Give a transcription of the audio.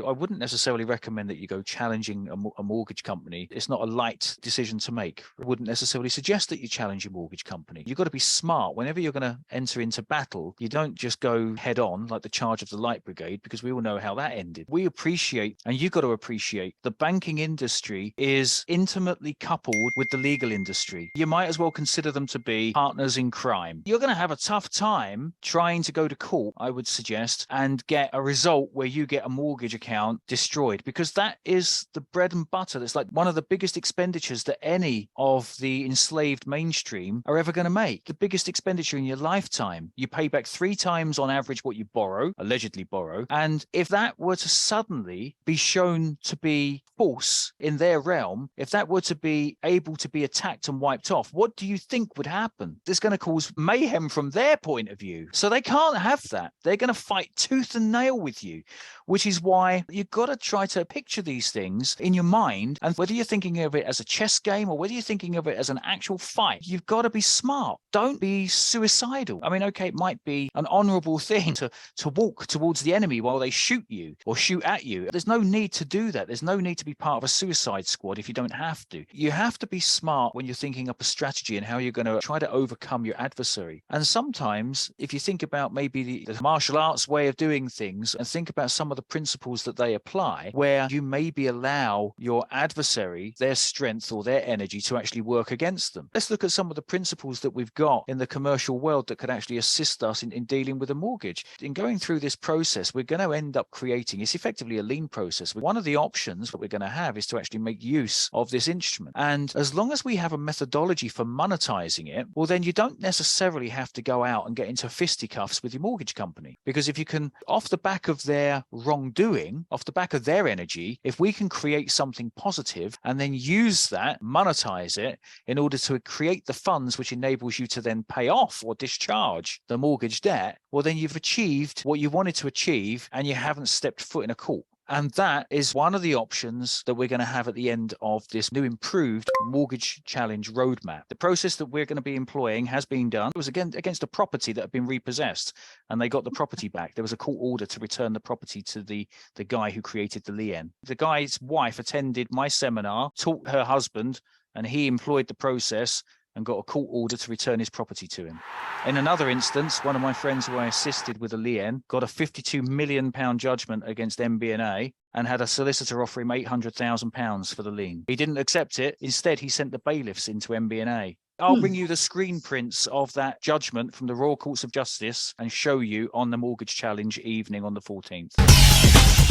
I wouldn't necessarily recommend that you go challenging a mortgage company. It's not a light decision to make. I wouldn't necessarily suggest that you challenge your mortgage company. You've got to be smart. Whenever you're going to enter into battle, you don't just go head on like the charge of the Light Brigade, because we all know how that ended. We appreciate, and you've got to appreciate, the banking industry is intimately coupled with the legal industry. You might as well consider them to be partners in crime. You're going to have a tough time trying to go to court, I would suggest, and get a result where you get a mortgage account destroyed, because that is the bread and butter. That's like one of the biggest expenditures that any of the enslaved mainstream are ever going to make. The biggest expenditure in your lifetime. You pay back 3 times on average what you borrow, allegedly borrow. And if that were to suddenly be shown to be false in their realm, if that were to be able to be attacked and wiped off, what do you think would happen? It's going to cause mayhem from their point of view. So they can't have that. They're going to fight tooth and nail with you, which is why you've got to try to picture these things in your mind. And whether you're thinking of it as a chess game or whether you're thinking of it as an actual fight, you've got to be smart. Don't be suicidal. I mean, okay, it might be an honorable thing to walk towards the enemy while they shoot you or shoot at you. There's no need to do that. There's no need to be part of a suicide squad if you don't have to. You have to be smart when you're thinking up a strategy and how you're going to try to overcome your adversary. And sometimes, if you think about maybe the martial arts way of doing things and think about some of the principles that they apply, where you maybe allow your adversary, their strength or their energy to actually work against them. Let's look at some of the principles that we've got in the commercial world that could actually assist us in dealing with a mortgage. In going through this process, we're going to end up creating, it's effectively a lean process. One of the options that we're going to have is to actually make use of this instrument. And as long as we have a methodology for monetizing it, well, then you don't necessarily have to go out and get into fisticuffs with your mortgage company. Because if you can, off the back of their wrongdoing, off the back of their energy, if we can create something positive and then use that, monetize it in order to create the funds which enables you to then pay off or discharge the mortgage debt, well, then you've achieved what you wanted to achieve and you haven't stepped foot in a court. And that is one of the options that we're going to have at the end of this new improved mortgage challenge roadmap. The process that we're going to be employing has been done. It was again against a property that had been repossessed, and they got the property back. There was a court order to return the property to the guy who created the lien. The guy's wife attended my seminar, taught her husband, and he employed the process and got a court order to return his property to him. In another instance, one of my friends who I assisted with a lien got a £52 million judgment against MBNA and had a solicitor offer him £800,000 for the lien. He didn't accept it. Instead, he sent the bailiffs into MBNA. I'll bring you the screen prints of that judgment from the Royal Courts of Justice and show you on the mortgage challenge evening on the 14th.